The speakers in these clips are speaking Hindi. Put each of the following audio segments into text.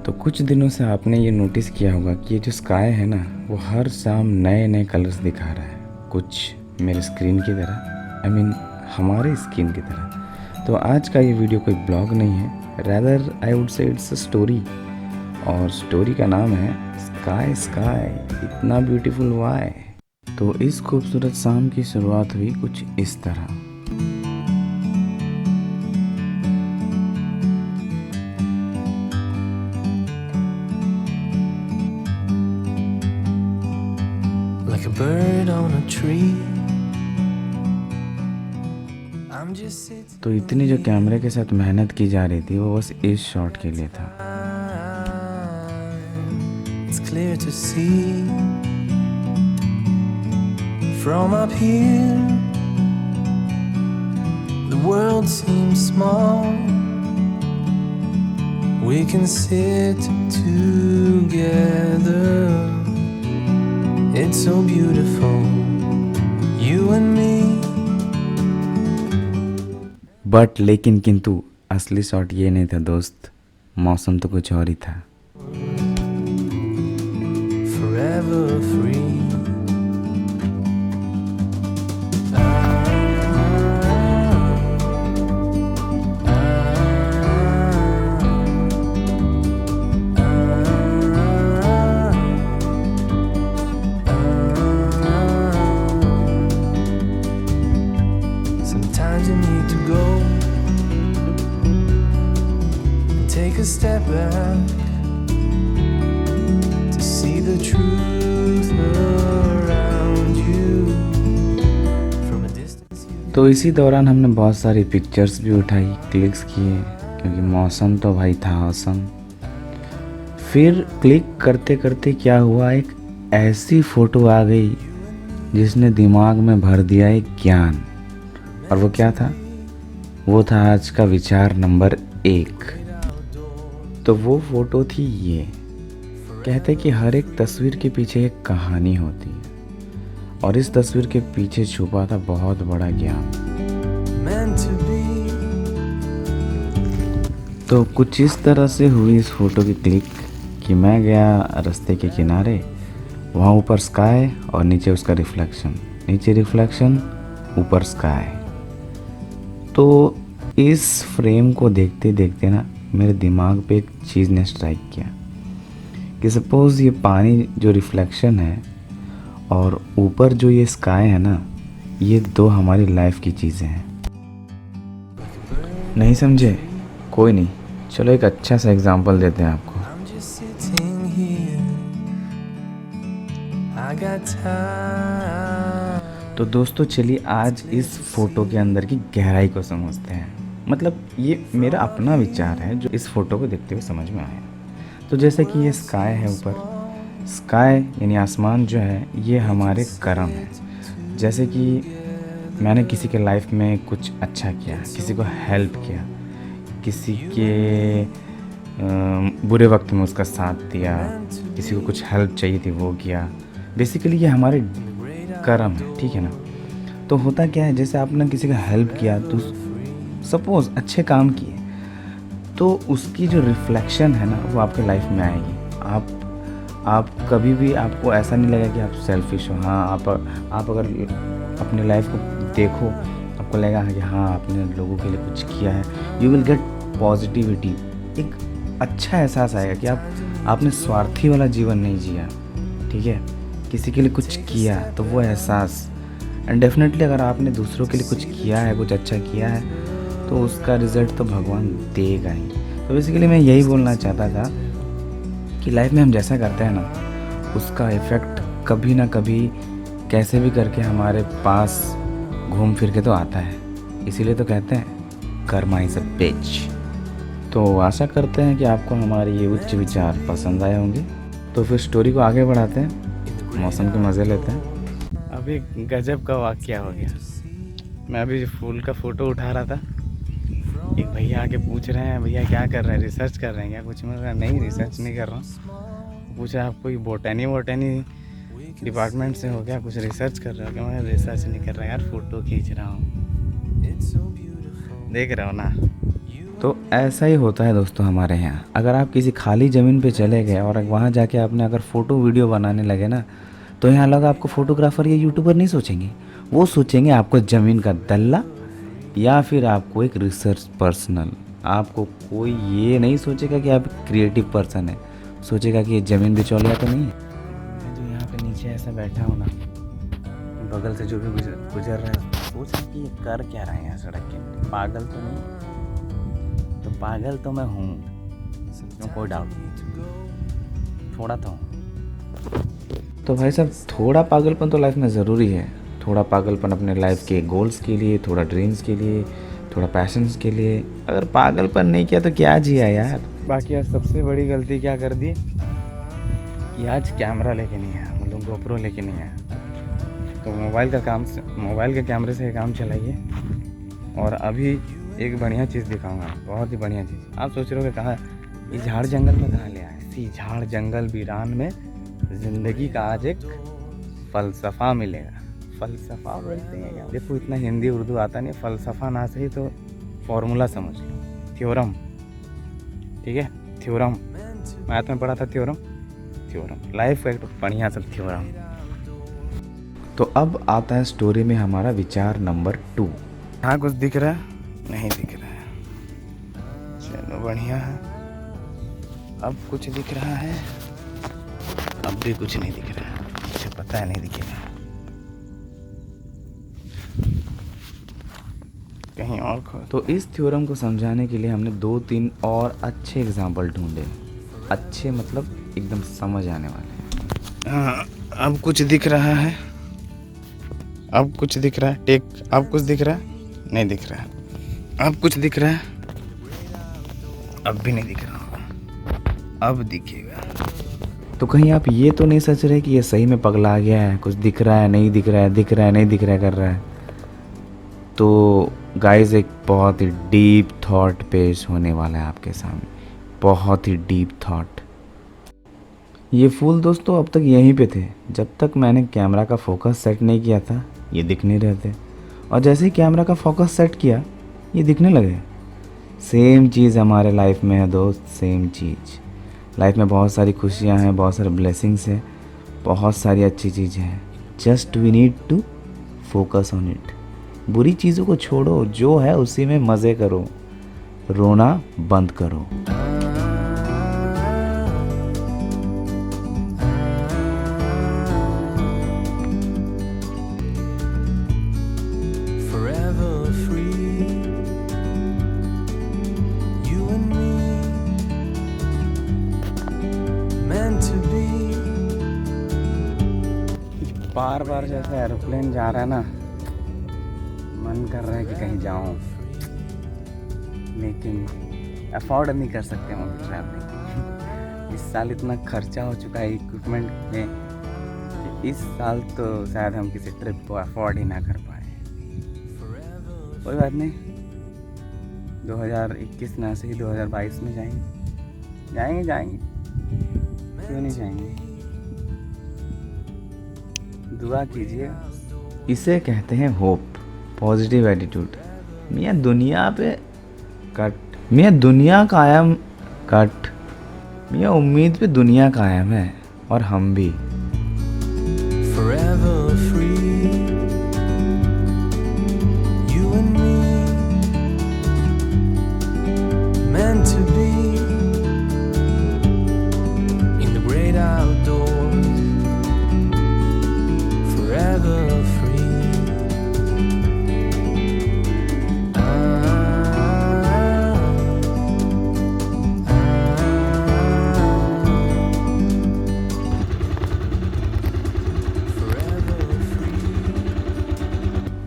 तो कुछ दिनों से आपने ये नोटिस किया होगा कि ये जो स्काई है ना, वो हर शाम नए नए कलर्स दिखा रहा है, कुछ मेरे स्क्रीन की तरह, हमारे स्किन की तरह। तो आज का ये वीडियो कोई ब्लॉग नहीं है, rather I would say it's a story. और स्टोरी का नाम है स्काई स्काई इतना ब्यूटीफुल वाई। तो इस खूबसूरत शाम की शुरुआत हुई कुछ इस तरह। Like a bird on a tree. I'm just sitting. तो इतनी जो कैमरे के साथ मेहनत की जा रही थी वो बस इस शॉट के लिए था। It's clear to see from up here. The world seems small. We can sit together. It's so beautiful, you and me. But लेकिन किंतु असली शॉट ये नहीं था दोस्त, मौसम तो कुछ और ही था। Forever free. Sometimes you need to go and take a step back to see the truth around you. From a distance you तो इसी दौरान हमने बहुत सारी पिक्चर्स भी उठाई, क्लिक्स किए, क्योंकि मौसम तो भाई था औसम। फिर क्लिक करते करते क्या हुआ, एक ऐसी फ़ोटो आ गई जिसने दिमाग में भर दिया एक ज्ञान। और वो क्या था? वो था आज का विचार नंबर 1। तो वो फ़ोटो थी ये। कहते कि हर एक तस्वीर के पीछे एक कहानी होती है, और इस तस्वीर के पीछे छुपा था बहुत बड़ा ज्ञान। meant to be. तो कुछ इस तरह से हुई इस फ़ोटो की क्लिक कि मैं गया रास्ते के किनारे, वहाँ ऊपर स्काई और नीचे उसका रिफ्लेक्शन, नीचे रिफ्लेक्शन, ऊपर स्काई। तो इस फ्रेम को देखते देखते ना मेरे दिमाग पे एक चीज़ ने स्ट्राइक किया कि सपोज़ ये पानी जो रिफ्लेक्शन है और ऊपर जो ये स्काई है ना, ये दो हमारी लाइफ की चीज़ें हैं। नहीं समझे? कोई नहीं, चलो एक अच्छा सा एग्जांपल देते हैं आपको। I'm just sitting here. I got time. तो दोस्तों चलिए आज इस फ़ोटो के अंदर की गहराई को समझते हैं। मतलब ये मेरा अपना विचार है जो इस फ़ोटो को देखते हुए समझ में आया। तो जैसे कि ये स्काई है ऊपर, स्काई यानी आसमान जो है ये हमारे कर्म है। जैसे कि मैंने किसी के लाइफ में कुछ अच्छा किया, किसी को हेल्प किया, किसी के बुरे वक्त में उसका साथ दिया, किसी को कुछ हेल्प चाहिए थी वो किया। बेसिकली ये हमारे कर्म है, ठीक है ना। तो होता क्या है, जैसे आपने किसी का हेल्प किया तो सपोज़ अच्छे काम किए, तो उसकी जो रिफ्लेक्शन है ना वो आपके लाइफ में आएगी। आप कभी भी, आपको ऐसा नहीं लगेगा कि आप सेल्फिश हो। हाँ, आप अगर अपने लाइफ को देखो, आपको लगेगा कि हाँ आपने लोगों के लिए कुछ किया है। यू विल गेट पॉजिटिविटी, एक अच्छा एहसास आएगा कि आपने स्वार्थी वाला जीवन नहीं जिया, ठीक है। किसी के लिए कुछ किया तो वो एहसास, एंड डेफिनेटली अगर आपने दूसरों के लिए कुछ किया है, कुछ अच्छा किया है, तो उसका रिज़ल्ट तो भगवान देगा ही। तो बेसिकली मैं यही बोलना चाहता था कि लाइफ में हम जैसा करते हैं ना, उसका इफ़ेक्ट कभी ना कभी कैसे भी करके हमारे पास घूम फिर के तो आता है। इसीलिए तो कहते हैं कर्मा इज़ अ बिच। तो आशा करते हैं कि आपको हमारे ये उच्च विचार पसंद आए होंगे। तो फिर स्टोरी को आगे बढ़ाते हैं, मौसम के मज़े लेते हैं। अभी गजब का वाक़या हो गया। मैं अभी फूल का फ़ोटो उठा रहा था, एक भैया आके पूछ रहे हैं, भैया क्या कर रहे हैं, रिसर्च कर रहे हैं क्या कुछ? मैं कहा नहीं, रिसर्च नहीं कर रहा हूँ। पूछा आप कोई बोटनी डिपार्टमेंट से हो क्या, कुछ रिसर्च कर रहे हो क्या? मैं रिसर्च नहीं कर रहा यार, फ़ोटो खींच रहा हूँ। देख रहे हो ना, तो ऐसा ही होता है दोस्तों हमारे यहाँ। अगर आप किसी खाली ज़मीन पे चले गए और वहाँ जाके आपने अगर फ़ोटो वीडियो बनाने लगे ना, तो यहाँ लोग आपको फ़ोटोग्राफ़र या यूट्यूबर नहीं सोचेंगे, वो सोचेंगे आपको ज़मीन का दल्ला या फिर आपको एक रिसर्च पर्सनल। आपको कोई ये नहीं सोचेगा कि आप क्रिएटिव पर्सन है, सोचेगा कि ये ज़मीन बिचौलिया तो नहीं है। मैं जो यहाँ पे नीचे ऐसा बैठा हूँ ना, बगल से जो भी गुजर रहा है सोच रहा है कि ये कर क्या रहा है यहाँ सड़क के, पागल तो नहीं? तो पागल तो मैं हूँ, इसमें कोई डाउट नहीं, थोड़ा तो हूँ। तो भाई साहब थोड़ा पागलपन तो लाइफ में ज़रूरी है। थोड़ा पागलपन अपने लाइफ के गोल्स के लिए, थोड़ा ड्रीम्स के लिए, थोड़ा पैशंस के लिए। अगर पागलपन नहीं किया तो क्या जिया यार। बाकी आज सबसे बड़ी गलती क्या कर दी कि आज कैमरा लेके नहीं आया, मतलब गोप्रो लेके नहीं आया। तो मोबाइल के कैमरे से काम चलाइए। और अभी एक बढ़िया चीज़ दिखाऊंगा, बहुत ही बढ़िया चीज़। आप सोच रहे हो कहाँ इस झाड़ जंगल में कहाँ ले आए? इसी झाड़ जंगल वीरान में ज़िंदगी का आज एक फ़लसफ़ा मिलेगा। फ़लसफ़ा बोलते हैं क्या? देखो इतना हिंदी उर्दू आता नहीं, फ़लसफ़ा ना सही तो फॉर्मूला समझ लो, थ्योरम। ठीक है, थ्योरम मैथ में पढ़ा था, थ्योरम लाइफ का एक बढ़िया सा थ्योरम। तो अब आता है स्टोरी में हमारा विचार नंबर 2। हाँ कुछ दिख रहा है? नहीं दिख रहा है, चलो बढ़िया है। अब कुछ दिख रहा है? अब भी कुछ नहीं दिख रहा है, मुझे पता है नहीं दिखेगा, कहीं और खो। तो इस थ्योरम को समझाने के लिए हमने 2-3 और अच्छे एग्जाम्पल ढूंढे। अच्छे मतलब एकदम समझ आने वाले। हाँ अब कुछ दिख रहा है, अब कुछ दिख रहा है, टेक। अब कुछ दिख रहा है? नहीं दिख रहा है। अब कुछ दिख रहा है? अब भी नहीं दिख रहा होगा, अब दिखेगा। तो कहीं आप ये तो नहीं सोच रहे कि ये सही में पगला गया है, कुछ दिख रहा है नहीं दिख रहा है, दिख रहा है नहीं दिख रहा है कर रहा है। तो गाइस एक बहुत ही डीप थॉट पेश होने वाला है आपके सामने, बहुत ही डीप थॉट। ये फूल दोस्तों अब तक यहीं पे थे, जब तक मैंने कैमरा का फोकस सेट नहीं किया था ये दिख नहीं रहे थे, और जैसे ही कैमरा का फोकस सेट किया ये दिखने लगे। सेम चीज़ हमारे लाइफ में है दोस्त, सेम चीज़। लाइफ में बहुत सारी खुशियाँ हैं, बहुत सारे ब्लेसिंग्स हैं, बहुत सारी अच्छी चीज़ें हैं। Just we need to focus on it. बुरी चीज़ों को छोड़ो, जो है उसी में मज़े करो, रोना बंद करो। Forever free, you and me, meant to be. बार बार जैसे एरोप्लेन जा रहा है ना, मन कर रहा है कि कहीं जाऊं, लेकिन अफोर्ड नहीं कर सकते हम अभी ट्रैवलिंग। इस साल इतना खर्चा हो चुका है इक्विपमेंट में कि इस साल तो शायद हम किसी ट्रिप को अफोर्ड ही ना कर पाए। कोई बात नहीं, 2021 ना सही 2022 में जाएंगे, क्यों नहीं जाएंगे? दुआ कीजिए। इसे कहते हैं होप, पॉजिटिव एटीट्यूड। मियाँ दुनिया पे कट, मियाँ दुनिया कायम कट, मियाँ उम्मीद पे दुनिया कायम है, और हम भी। Forever free, you and me, meant to be in the great outdoors. Forever free.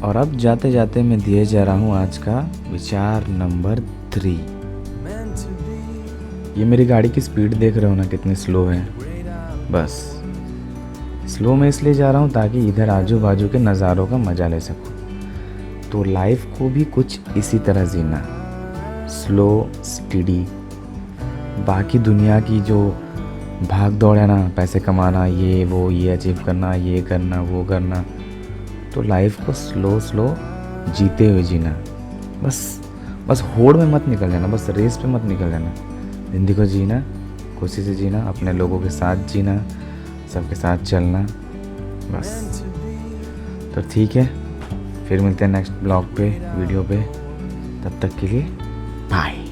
और अब जाते जाते मैं दिए जा रहा हूँ आज का विचार नंबर 3। ये मेरी गाड़ी की स्पीड देख रहे हो ना कितनी स्लो है। बस स्लो में इसलिए जा रहा हूँ ताकि इधर आजू बाजू के नज़ारों का मज़ा ले सकूँ। तो लाइफ को भी कुछ इसी तरह जीना, स्लो स्टडी। बाकी दुनिया की जो भाग दौड़ है ना, पैसे कमाना, ये वो, ये अचीव करना, ये करना, वो करना, तो लाइफ को स्लो स्लो जीते हुए जीना। बस बस होड़ में मत निकल जाना, बस रेस पे मत निकल जाना। ज़िंदगी को जीना, खुशी से जीना, अपने लोगों के साथ जीना, सबके साथ चलना, बस। तो ठीक है, फिर मिलते हैं नेक्स्ट ब्लॉग पे, वीडियो पे। तब तक के लिए बाय।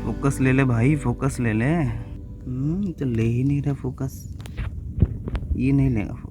फोकस ले ले भाई, फोकस ले ले। तो ले ही नहीं रहा फोकस, ये नहीं लेगा फोकस।